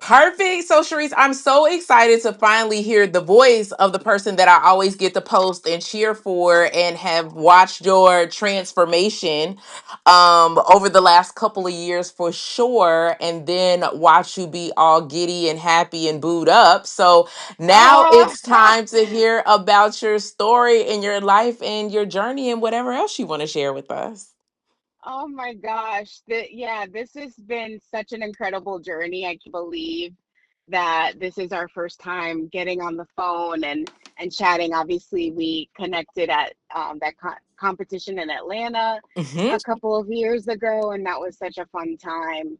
Perfect. So, Cherise, I'm so excited to finally hear the voice of the person that I always get to post and cheer for and have watched your transformation over the last couple of years for sure. And then watch you be all giddy and happy and booed up. So, now Oh, it's time to hear about your story and your life and your journey and whatever else you want to share with us. oh my gosh. Yeah, this has been such an incredible journey. I can't believe that this is our first time getting on the phone and chatting. Obviously, we connected at that competition in Atlanta Mhm. a couple of years ago, and that was such a fun time.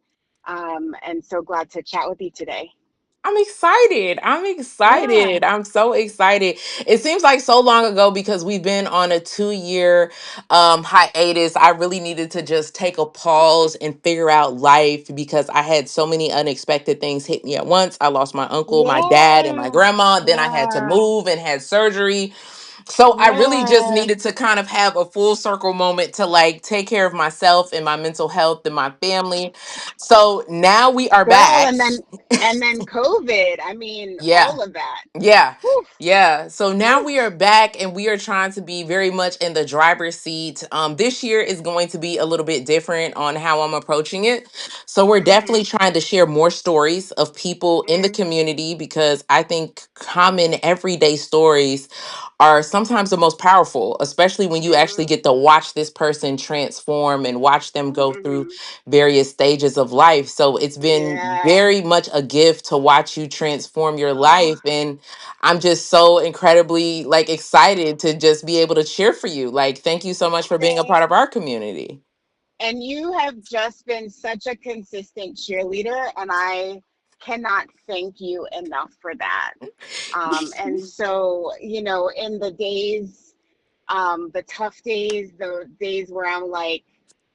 And so glad to chat with you today. I'm excited. I'm Yeah. excited. I'm so excited. It seems like so long ago because we've been on a 2 year hiatus. I really needed to just take a pause and figure out life because I had so many unexpected things hit me at once. I lost my uncle, my dad, and my Yeah. grandma. Then I had to Yeah. move and had surgery. So I really just Yeah. needed to kind of have a full circle moment to like take care of myself and my mental health and my family. So now we are Girl, back. and then COVID. I mean, Yeah. all of that. Yeah. Whew, Yeah. So now whew. we are back and we are trying to be very much in the driver's seat. This year is going to be a little bit different on how I'm approaching it. So we're definitely Mhm, trying to share more stories of people in the mhm, community because I think common everyday stories are sometimes the most powerful, especially when you actually mhm, get to watch this person transform and watch them go through mhm. various stages of life. So it's been Yeah. very much a gift to watch you transform your Oh, life. And I'm just so incredibly like excited to just be able to cheer for you. Like, thank you so much for being a part of thanks. our community. And you have just been such a consistent cheerleader, and I cannot thank you enough for that. And so, in the days, the tough days, the days where I'm like,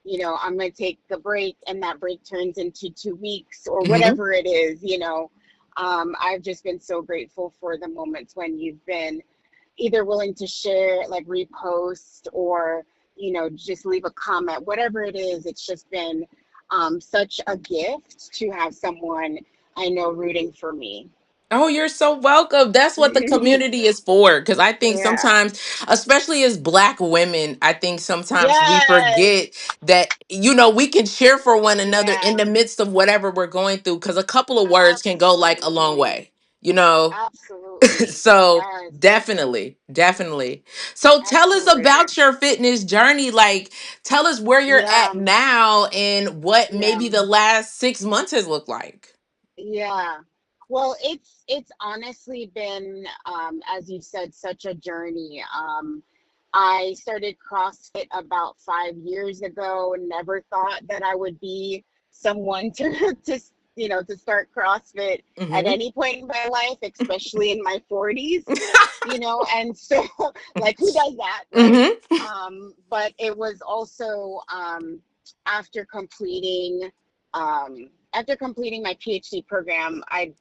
I'm going to take a break and that break turns into 2 weeks or Mhm. whatever it is, I've just been so grateful for the moments when you've been either willing to share, like repost, or, just leave a comment, whatever it is. It's just been such a gift to have someone I know rooting for me. Oh, you're so welcome. That's what the community is for. Because I think Yeah. sometimes, especially as Black women, I think sometimes we Yes. forget that, we can cheer for one another in Yeah. the midst of whatever we're going through. Because a couple of words can go like a long Absolutely. way, you know? Absolutely. So Yes. definitely, definitely. So tell us Absolutely. about your fitness journey. Like, tell us where you're Yeah. at now and what Yeah. maybe the last 6 months has looked like. Yeah. Well, it's honestly been, as you said, such a journey. I started CrossFit about 5 years ago and never thought that I would be someone to to start CrossFit at Mm-hmm. any point in my life, especially in my 40s, and so like who does that, right? Mm-hmm. But it was also after completing after completing my PhD program, I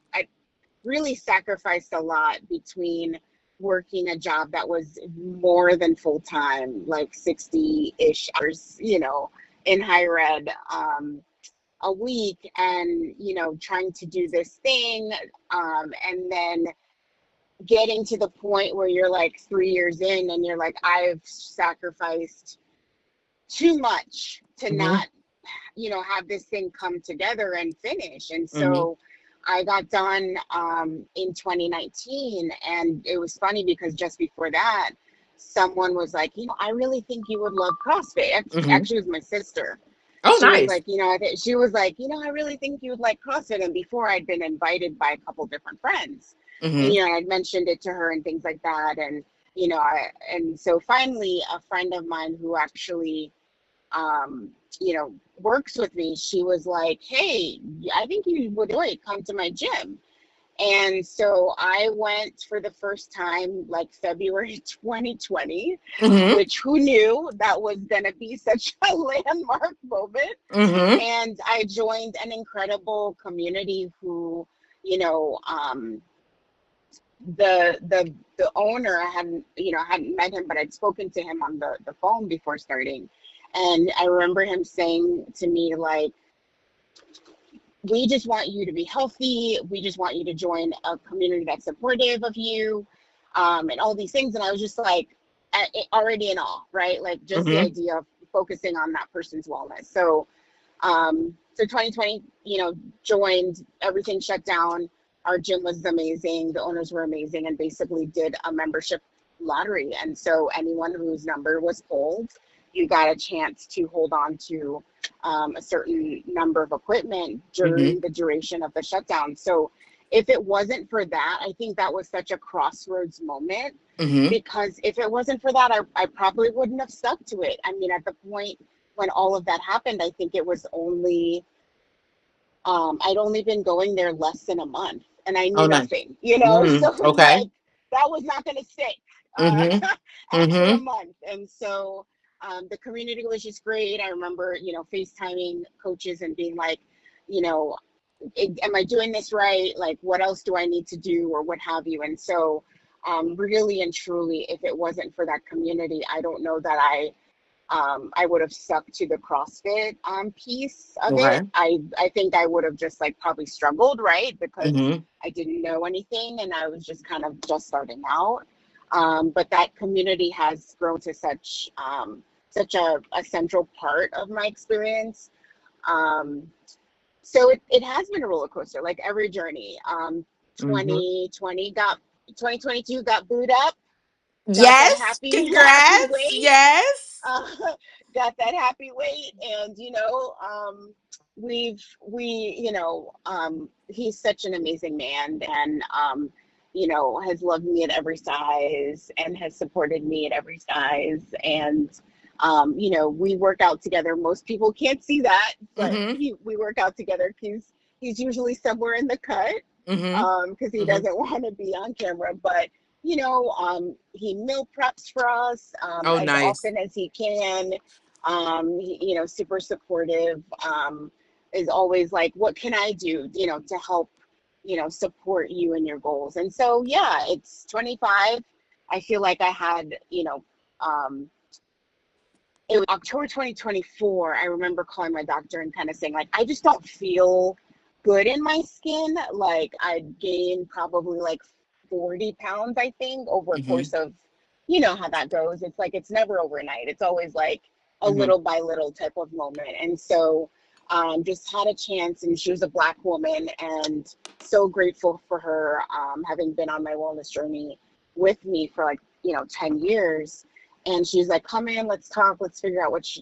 really sacrificed a lot between working a job that was more than full time, like 60-ish hours, in higher ed, a week, and trying to do this thing, and then getting to the point where you're like 3 years in and you're like, I've sacrificed too much to Mm-hmm. not have this thing come together and finish. And Mm-hmm. so I got done in 2019, and it was funny because just before that, someone was like, I really think you would love CrossFit. Mm-hmm. Actually, it was my sister. Oh, She was nice. like, she was like, I really think you would like CrossFit. And before, I'd been invited by a couple different friends, and Mm-hmm. I'd mentioned it to her and things like that. And and so finally, a friend of mine who actually um, works with me, she was like, hey, I think you would enjoy it. Come to my gym. And so I went for the first time like February 2020, Mm-hmm. which who knew that was going to be such a landmark moment. Mm-hmm. And I joined an incredible community who, you know, um, the owner, I hadn't met him, but I'd spoken to him on the phone before starting. And I remember him saying to me, like, we just want you to be healthy. We just want you to join a community that's supportive of you, and all these things. And I was just like, already in awe, right? Like just the Mm-hmm. idea of focusing on that person's wellness. So 2020, joined, everything shut down. Our gym was amazing. The owners were amazing and basically did a membership lottery. And so anyone whose number was pulled, you got a chance to hold on to a certain number of equipment Mm-hmm. during the duration of the shutdown. So if it wasn't for that, I think that was such a crossroads moment, Mm-hmm. because if it wasn't for that, I probably wouldn't have stuck to it. I mean, at the point when all of that happened, I think it was only, I'd only been going there less than a month and I Oh, knew nice. nothing, you know? Mm, So it's okay. like, that was not going to stick uh, Mm-hmm. after a Mm-hmm. month. And so the community was just great. I remember, FaceTiming coaches and being like, you know, am I doing this right? Like, what else do I need to do or what have you? And so, really and truly, if it wasn't for that community, I don't know that I would have stuck to the CrossFit piece of Okay. it. I think I would have just like probably struggled, right? Because Mm-hmm. I didn't know anything and I was just kind of just starting out. But that community has grown to such a central part of my experience. Um, so it has been a roller coaster, like every journey. Mm-hmm. 2022 got booed up, got that Yes. happy Congrats. weight, Yes. uh, got that happy weight, and he's such an amazing man, and has loved me at every size and has supported me at every size, and we work out together. Most people can't see that, but Mm-hmm. we work out together. He's usually somewhere in the cut, Mm-hmm. because he Mm-hmm. doesn't want to be on camera, but he meal preps for us Oh, as nice. often as he can. Super supportive. Is always like, what can I do, to help, support you and your goals. And so, yeah, it's 25. I feel like I had, it was October 2024. I remember calling my doctor and kind of saying, like, I just don't feel good in my skin. Like, I'd gained probably like 40 pounds, I think, over a Mm-hmm. course of, how that goes. It's like, it's never overnight. It's always like a Mm-hmm. little by little type of moment. And so, just had a chance, and she was a Black woman, and so grateful for her, having been on my wellness journey with me for like, 10 years. And she's like, come in, let's talk, let's figure out what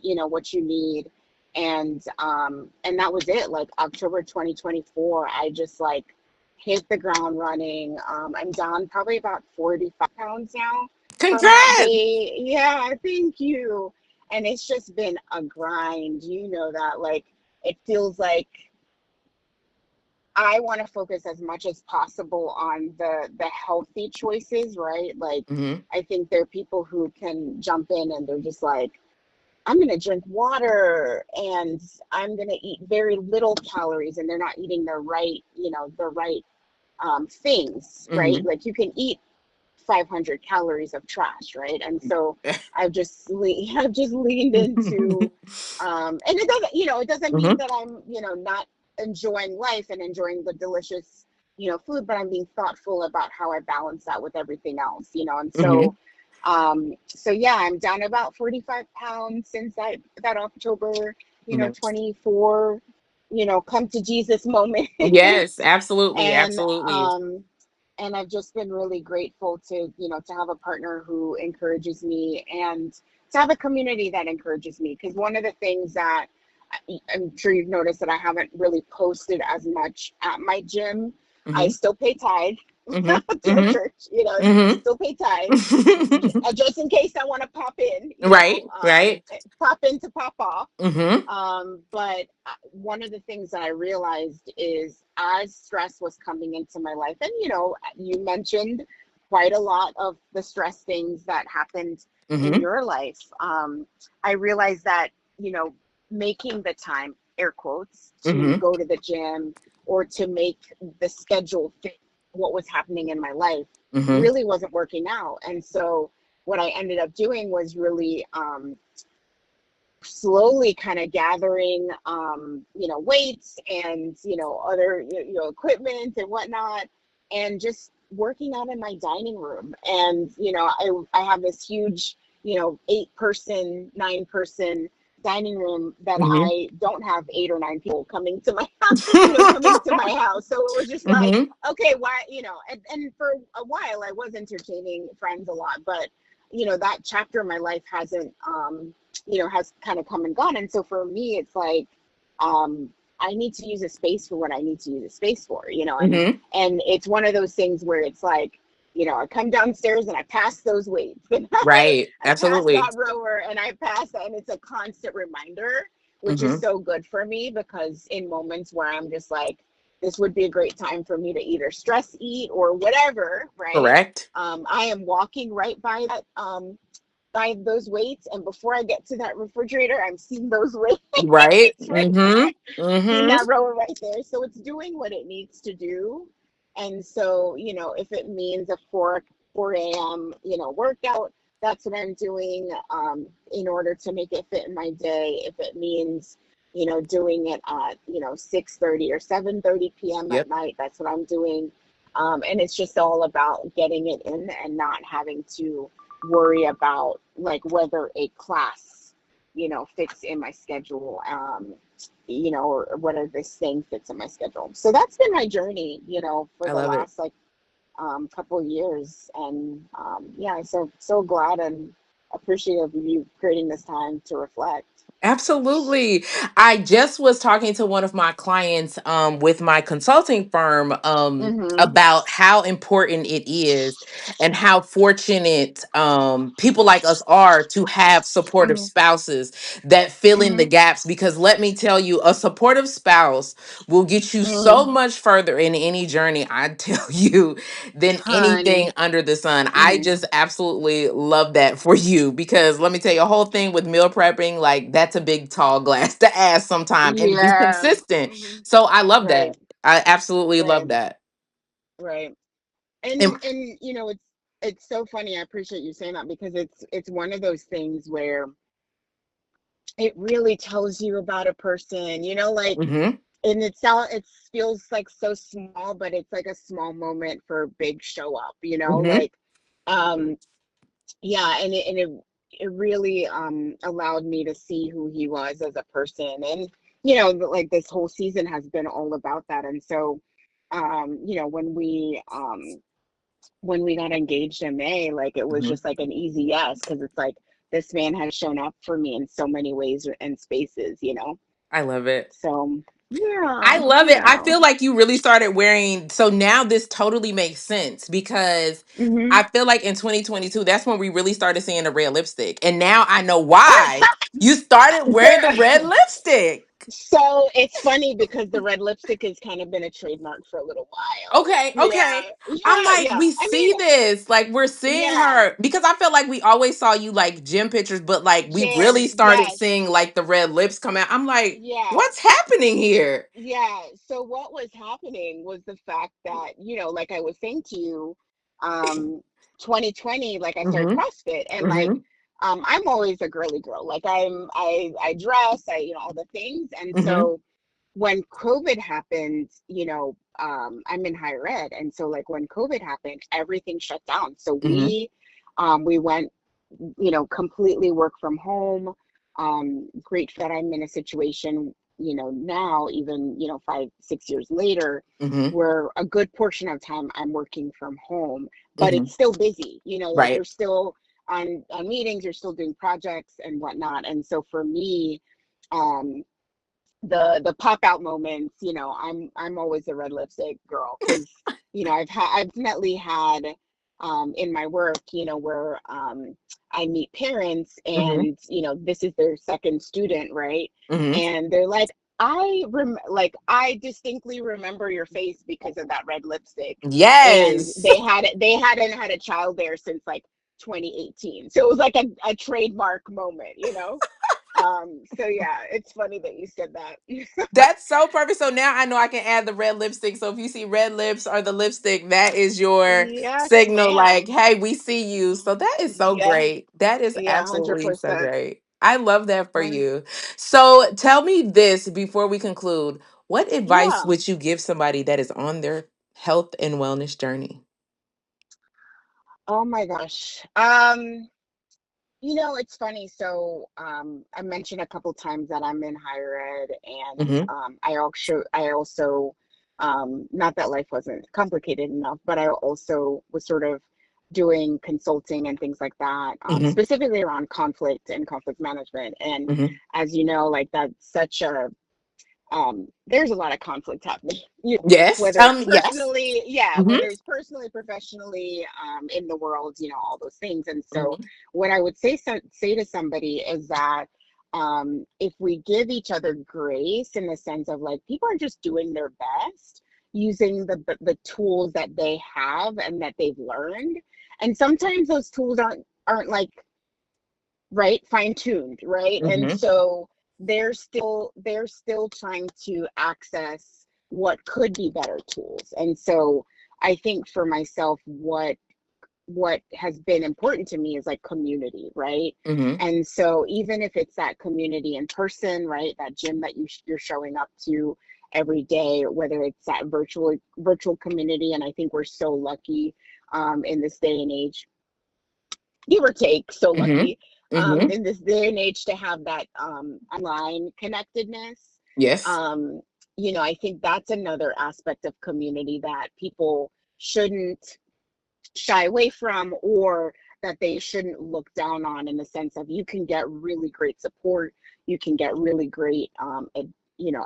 you need. And that was it. Like October 2024, I just like hit the ground running. I'm down probably about 45 pounds now from that Congrats. day. Yeah, thank you. And it's just been a grind, that. Like, it feels like I want to focus as much as possible on the healthy choices, right? Like, Mm-hmm. I think there are people who can jump in and they're just like, I'm going to drink water and I'm going to eat very little calories, and they're not eating the right things, right? Mm-hmm. Like, you can eat 500 calories of trash, right? And so I've just leaned into, and it doesn't mean Mm-hmm. that I'm, not enjoying life and enjoying the delicious, food, but I'm being thoughtful about how I balance that with everything else, and Mm-hmm. so yeah, I'm down about 45 pounds since that October, Nice. 24, come to Jesus moment. Yes, absolutely. and Absolutely. um and I've just been really grateful to, to have a partner who encourages me, and to have a community that encourages me. Because one of the things that I'm sure you've noticed that I haven't really posted as much at my gym. I Mm-hmm. still pay tithe Mm-hmm. to the Mm-hmm. church, still pay tithe, Mm-hmm. just in case I want to pop in, Right. Right. pop in to pop off. Mm-hmm. But one of the things that I realized is, as stress was coming into my life, and you mentioned quite a lot of the stress things that happened in Mm-hmm. your life. I realized that, you know, making the time, air quotes, to Mm-hmm. go to the gym or to make the schedule fit what was happening in my life Mm-hmm. really wasn't working out. And so what I ended up doing was really slowly kind of gathering, weights and, other, equipment and whatnot, and just working out in my dining room. And, I have this huge, 8-person, 9-person dining room that Hmm. I don't have 8 or 9 people coming to my house, coming to my house. So it was just like, Hmm. okay, why, and for a while I was entertaining friends a lot, but, that chapter of my life hasn't, has kind of come and gone. And so for me, it's like, um, I need to use a space for what I need to use a space for, Hmm. and it's one of those things where it's like, I come downstairs and I pass those weights and Right. I pass Absolutely. that rower and I pass that, and it's a constant reminder, which is Hmm. so good for me, because in moments where I'm just like, this would be a great time for me to either stress eat or whatever, right? Correct. I am walking right by that, by those weights, and before I get to that refrigerator, I'm seeing those weights Right. right Hmm. there, seeing Hmm. that rower right there. So it's doing what it needs to do. And so, if it means a 4 a.m., workout, that's what I'm doing, in order to make it fit in my day. If it means, doing it at, 6:30 or 7:30 p.m. at Yep. night, that's what I'm doing. And it's just all about getting it in and not having to worry about like whether a class, fits in my schedule, or whether this thing fits in my schedule. So that's been my journey, for I the love it. last like, couple of years. And yeah, so glad and appreciative of you creating this time to reflect. Absolutely. I just was talking to one of my clients with my consulting firm Mm-hmm. about how important it is and how fortunate people like us are to have supportive Mm-hmm. spouses that fill in the Mm-hmm. gaps, because let me tell you, a supportive spouse will get you so Mm-hmm. much further in any journey, I tell you, than anything Honey. under the sun. I Mm-hmm. just absolutely love that for you, because let me tell you, a whole thing with meal prepping, like that's a big tall glass to ask sometime and be Yeah. consistent. Mm-hmm. So I love Right. that. I absolutely love Right. that. Right. And And it's so funny. I appreciate you saying that, because it's one of those things where it really tells you about a person, like, hmm. and it feels like so small, but it's like a small moment for a big show up, Hmm. like, um yeah, and it really allowed me to see who he was as a person. And like this whole season has been all about that. And so, when we got engaged in May, like it was Hmm. just like an easy yes, because it's like this man has shown up for me in so many ways and spaces. I love it. So yeah, I love it. I yeah. feel like you really started wearing. So now this totally makes sense, because Hmm. I feel like in 2022, that's when we really started seeing the red lipstick. And now I know why you started wearing the red lipstick. So it's funny because the red lipstick has kind of been a trademark for a little while. Okay, okay. Yeah, I'm yeah, like, yeah. we I mean, see this. Like, we're seeing yeah, her, because I felt like we always saw you like gym pictures, but like we Jim, really started yes, seeing like the red lips come out. I'm like, yeah. what's happening here? Yeah. So what was happening was the fact that, like I was saying to you, um, 2020, like I started Mm-hmm. CrossFit, and like, Mm-hmm. I'm always a girly girl. Like I dress, all the things. And Mm-hmm. so when COVID happened, I'm in higher ed. And so like when COVID happened, everything shut down. So Mm-hmm. we went, completely work from home. Grateful that I'm in a situation, now, even, 5, 6 years later, Mm-hmm. where a good portion of time I'm working from home, but Mm-hmm. it's still busy, like Right. you're still on meetings, you're still doing projects and whatnot. And so for me, um, the pop out moments, I'm always a red lipstick girl, because I've definitely had, in my work, where I meet parents, Mm-hmm. and this is their second student, right? Mm-hmm. And they're like, I distinctly remember your face because of that red lipstick. And Yes. they hadn't had a child there since like 2018. So it was like a trademark moment. So yeah, it's funny that you said that. That's so perfect. So now I know I can add the red lipstick. So if you see red lips or the lipstick, that is your Yes, signal, like, ma'am. hey, we see you. So that is so Yeah, great. That is yeah, absolutely so 100%. great. I love that for And you. So tell me this before we conclude. What advice yeah. would you give somebody that is on their health and wellness journey? Oh my gosh. It's funny. So, I mentioned a couple times that I'm in higher ed, and Mm-hmm. I also, not that life wasn't complicated enough, but I also was sort of doing consulting and things like that, Mm-hmm. specifically around conflict and conflict management. And Mm-hmm. as you know, like that's such a there's a lot of conflict happening, Yes. whether it's Yes. personally, yeah, Mm-hmm. whether it's personally, professionally, in the world, all those things. And so, Mm-hmm. what I would say to somebody is that, if we give each other grace in the sense of like people are just doing their best using the tools that they have and that they've learned, and sometimes those tools aren't like right fine-tuned, right? And Mm-hmm. so they're still trying to access what could be better tools. And so I think for myself, what has been important to me is like community, right? Mm-hmm. And so even if it's that community in person, right, that gym that you're showing up to every day, whether it's that virtual community. And I think we're so lucky, in this day and age, give or take, so Mm-hmm. lucky, Mm-hmm. in this day and age, to have that, online connectedness. Yes. Um, I think that's another aspect of community that people shouldn't shy away from, or that they shouldn't look down on, in the sense of you can get really great support, you can get really great,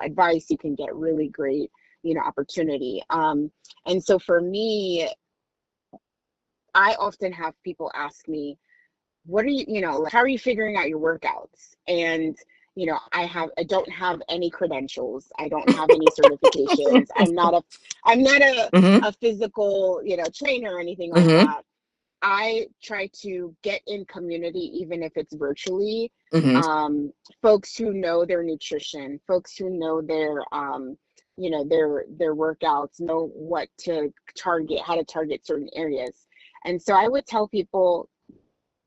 advice, you can get really great, opportunity. And so for me, I often have people ask me, what are like, how are you figuring out your workouts? And I don't have any credentials, I don't have any certifications, I'm not Mm-hmm. a physical, trainer or anything like Mm-hmm. that. I try to get in community, even if it's virtually. Mm-hmm. Folks who know their nutrition, folks who know their workouts, know what to target, how to target certain areas. And so I would tell people,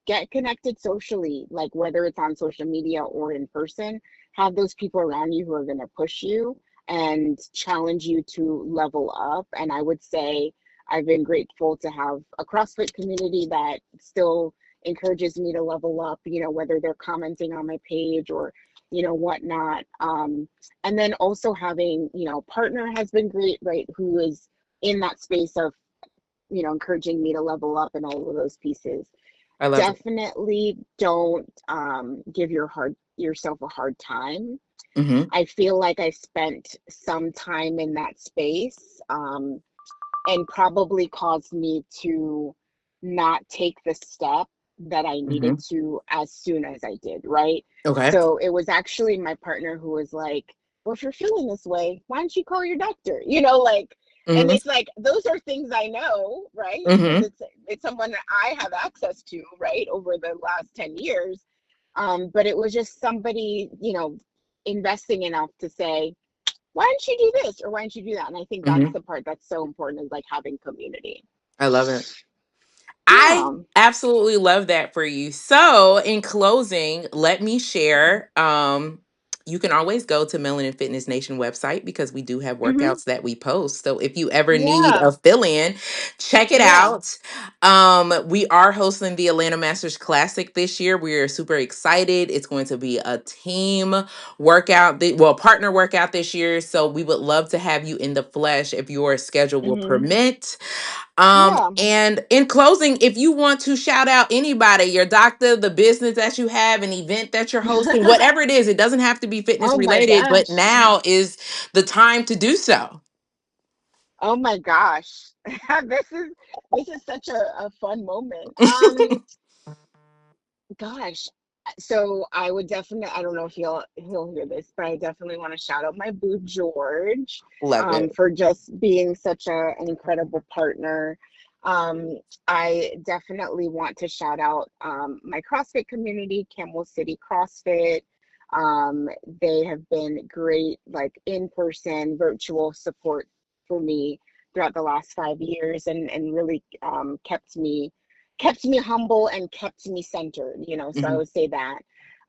get connected socially, like whether it's on social media or in person. Have those people around you who are going to push you and challenge you to level up. And I would say I've been grateful to have a CrossFit community that still encourages me to level up, whether they're commenting on my page or whatnot. And then also having, partner has been great, right, who is in that space of encouraging me to level up and all of those pieces. I love it. Definitely don't, give yourself a hard time. Mm-hmm. I feel like I spent some time in that space, and probably caused me to not take the step that I needed Mm-hmm. to as soon as I did, right? Okay. So it was actually my partner who was like, well, if you're feeling this way, why don't you call your doctor? Like, and Mm-hmm. it's like those are things I know, right? Because Mm-hmm. it's someone that I have access to, right, over the last 10 years. But it was just somebody, investing enough to say, why don't you do this, or why don't you do that? And I think that's Mm-hmm. the part that's so important, is like having community. I love it. I Yeah. absolutely love that for you. So, in closing, let me share. You can always go to Melanin Fitness Nation website because we do have Hmm. workouts that we post. So, if you ever need Yeah. a fill in, check it Yeah. out. We are hosting the Atlanta Masters Classic this year. We are super excited. It's going to be a team workout, partner workout this year. So, we would love to have you in the flesh if your schedule will Hmm. permit. Yeah. And in closing, if you want to shout out anybody, your doctor, the business that you have, an event that you're hosting, whatever it is, it doesn't have to be fitness Oh my related, but gosh. now is the time to do so. Oh my gosh. This is this is such a fun moment. Gosh. So I would definitely, I don't know if he'll hear this, but I definitely want to shout out my boo George, Love it. for just being such an incredible partner. Um, I definitely want to shout out, my CrossFit community, Camel City CrossFit. They have been great, like in person, virtual support for me throughout the last 5 years, and really, kept me humble and kept me centered. So I Hmm. would say that.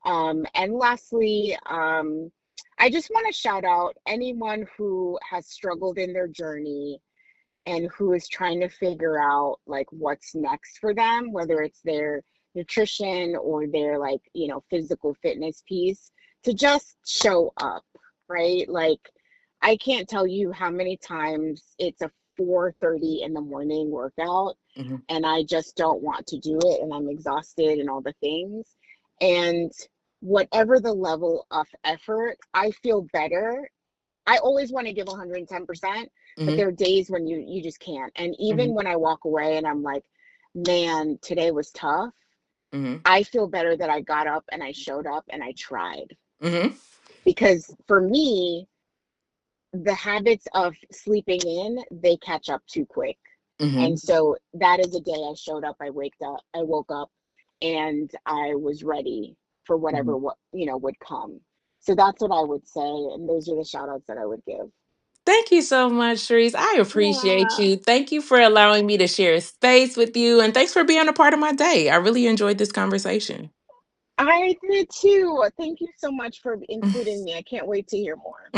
And lastly, I just want to shout out anyone who has struggled in their journey and who is trying to figure out like what's next for them, whether it's their nutrition or their like, physical fitness piece, to just show up, right? Like I can't tell you how many times it's a 4:30 in the morning workout Mhm. and I just don't want to do it and I'm exhausted and all the things. And whatever the level of effort, I feel better. I always want to give 110%, but Mhm. there are days when you just can't. And even Mhm. when I walk away and I'm like, man, today was tough, Mhm. I feel better that I got up and I showed up and I tried. Mhm. Because for me, the habits of sleeping in, they catch up too quick. And Mhm. so that is a day I showed up, I woke up and I was ready for whatever Mhm. what would come. So that's what I would say. And those are the shout outs that I would give. Thank you so much, Cherise. I appreciate Yeah. you. Thank you for allowing me to share space with you. And thanks for being a part of my day. I really enjoyed this conversation. I did too. Thank you so much for including me. I can't wait to hear more.